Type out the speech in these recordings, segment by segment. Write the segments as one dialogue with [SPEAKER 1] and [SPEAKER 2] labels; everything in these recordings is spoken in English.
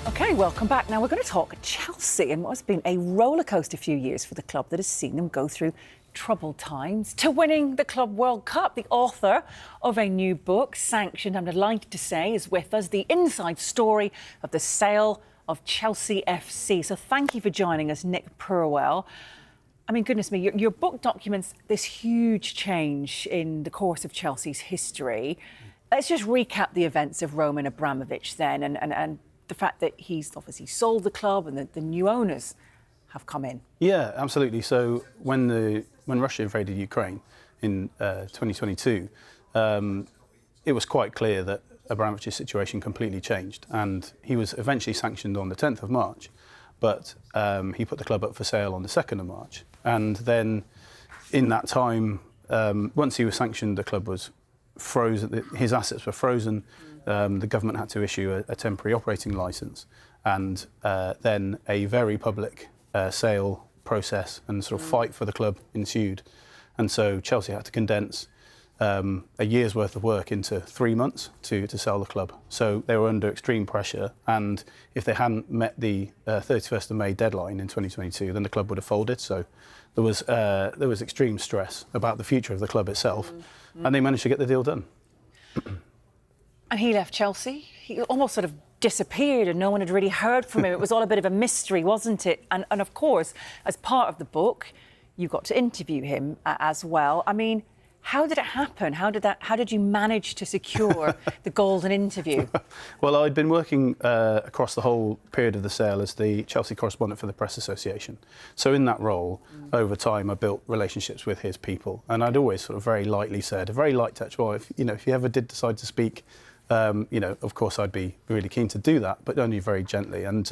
[SPEAKER 1] OK, welcome back. Now we're going to talk Chelsea and what's been a rollercoaster few years for the club that has seen them go through troubled times to winning the Club World Cup. The author of a new book, Sanctioned, I'm delighted to say, is with us. The inside story of the sale of Chelsea FC. So thank you for joining us, Nick Purewal. I mean, goodness me, your book documents this huge change in the course of Chelsea's history. Let's just recap the events of Roman Abramovich then and the fact that he's obviously sold the club and the new owners have come in.
[SPEAKER 2] Yeah, absolutely. So when Russia invaded Ukraine in 2022, it was quite clear that Abramovich's situation completely changed, and he was eventually sanctioned on the 10th of March, but he put the club up for sale on the 2nd of March. And then in that time, once he was sanctioned, the club was frozen, his assets were frozen. The government had to issue a temporary operating licence, and then a very public sale process and sort of fight for the club ensued. And so Chelsea had to condense a year's worth of work into 3 months to sell the club. So they were under extreme pressure, and if they hadn't met the 31st of May deadline in 2022, then the club would have folded. So there was extreme stress about the future of the club itself, and they managed to get the deal done.
[SPEAKER 1] And he left Chelsea. He almost sort of disappeared and no one had really heard from him. It was all a bit of a mystery, wasn't it? And of course, as part of the book, you got to interview him as well. I mean, how did it happen? How did you manage to secure the golden interview?
[SPEAKER 2] Well, I'd been working across the whole period of the sale as the Chelsea correspondent for the Press Association. So in that role, over time, I built relationships with his people. And I'd always sort of very lightly said, a very light touch, well, if you ever did decide to speak, of course, I'd be really keen to do that, but only very gently. And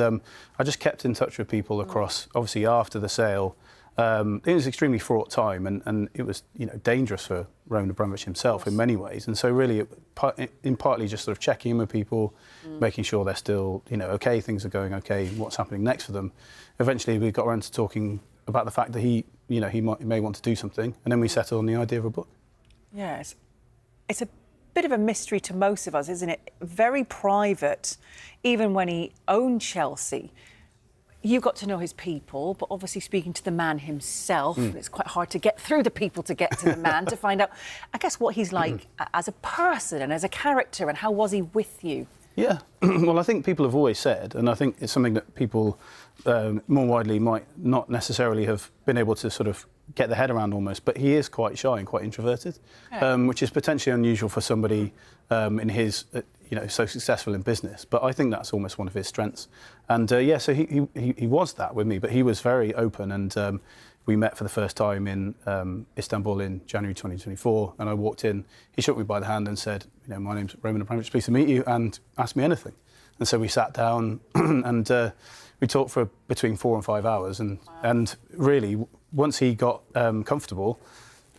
[SPEAKER 2] I just kept in touch with people across, obviously, after the sale. It was an extremely fraught time, and it was, dangerous for Roman Abramovich himself in many ways. And so really, partly just sort of checking in with people, making sure they're still, OK, things are going OK, what's happening next for them. Eventually, we got around to talking about the fact that he may want to do something, and then we settled on the idea of a book.
[SPEAKER 1] Yes. It's a bit of a mystery to most of us, isn't it? Very private, even when he owned Chelsea. You got to know his people, but obviously speaking to the man himself, it's quite hard to get through the people to get to the man to find out, I guess, what he's like as a person and as a character, and how was he with you?
[SPEAKER 2] Yeah, well, I think people have always said, and I think it's something that people more widely might not necessarily have been able to sort of get their head around almost, but he is quite shy and quite introverted, which is potentially unusual for somebody in his, so successful in business. But I think that's almost one of his strengths. And so he was that with me, but he was very open, and we met for the first time in Istanbul in January 2024, and I walked in, he shook me by the hand and said, my name's Roman Abramovich, pleased to meet you, and asked me anything. And so we sat down and we talked for between 4 and 5 hours, and really, once he got comfortable,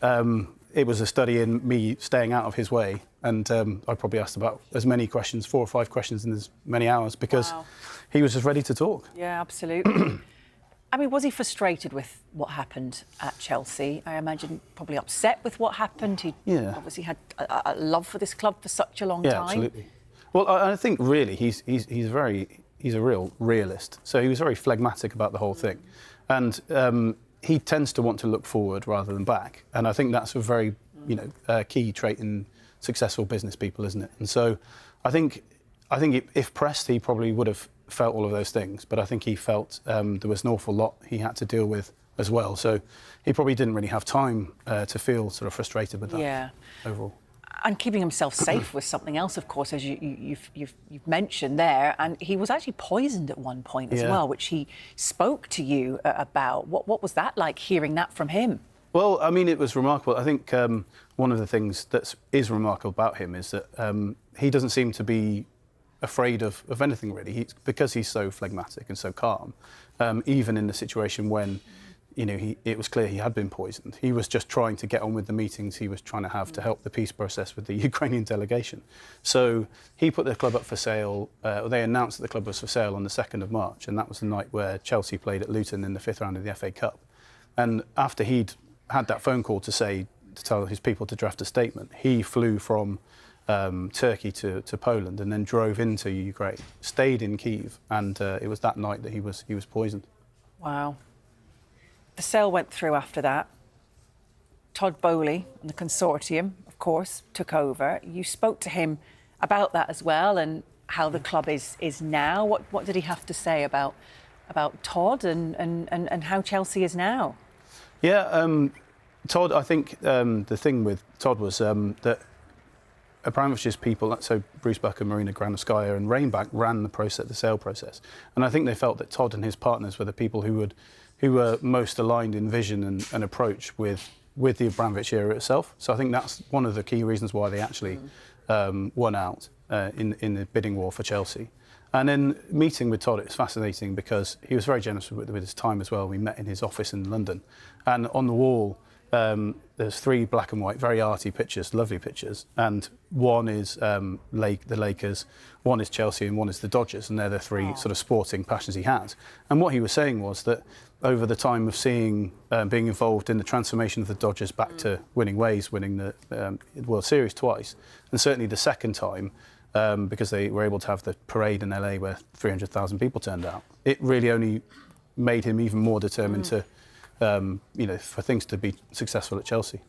[SPEAKER 2] it was a study in me staying out of his way, and I probably asked about as many questions, 4 or 5 questions in as many hours, because he was just ready to talk.
[SPEAKER 1] Yeah, absolutely. I mean, was he frustrated with what happened at Chelsea? I imagine probably upset with what happened. He obviously had a love for this club for such a long time.
[SPEAKER 2] Yeah, absolutely. Well, I think really he's a real realist. So he was very phlegmatic about the whole thing, and he tends to want to look forward rather than back. And I think that's a very key trait in successful business people, isn't it? And so I think if pressed, he probably would have felt all of those things, but I think he felt there was an awful lot he had to deal with as well. So he probably didn't really have time to feel sort of frustrated with that overall.
[SPEAKER 1] And keeping himself safe was something else, of course, as you've mentioned there. And he was actually poisoned at one point as well, which he spoke to you about. What was that like, hearing that from him?
[SPEAKER 2] Well, I mean, it was remarkable. I think one of the things that is remarkable about him is that he doesn't seem to be afraid of anything, really. Because he's so phlegmatic and so calm, even in the situation when it was clear he had been poisoned. He was just trying to get on with the meetings he was trying to have to help the peace process with the Ukrainian delegation. So he put the club up for sale. They announced that the club was for sale on the 2nd of March, and that was the night where Chelsea played at Luton in the 5th round of the FA Cup. And after he'd had that phone call to tell his people to draft a statement, he flew from Turkey to Poland, and then drove into Ukraine, stayed in Kyiv, and it was that night that he was poisoned.
[SPEAKER 1] Wow. The sale went through after that. Todd Boehly and the consortium, of course, took over. You spoke to him about that as well, and how the club is now. What did he have to say about Todd and how Chelsea is now?
[SPEAKER 2] Yeah, Todd, I think the thing with Todd was that Abramovich's people, so Bruce Buck and Marina Granovskaya and Rainback, ran the sale process. And I think they felt that Todd and his partners were the people who were most aligned in vision and approach with the Abramovich era itself. So I think that's one of the key reasons why they actually won out in the bidding war for Chelsea. And then meeting with Todd, it was fascinating because he was very generous with his time as well. We met in his office in London, and on the wall there's 3 black and white, very arty pictures, lovely pictures, and one is the Lakers, one is Chelsea, and one is the Dodgers, and they're the 3 sort of sporting passions he has. And what he was saying was that over the time of being involved in the transformation of the Dodgers back to winning ways, winning the World Series twice, and certainly the second time, because they were able to have the parade in LA where 300,000 people turned out, it really only made him even more determined to, for things to be successful at Chelsea.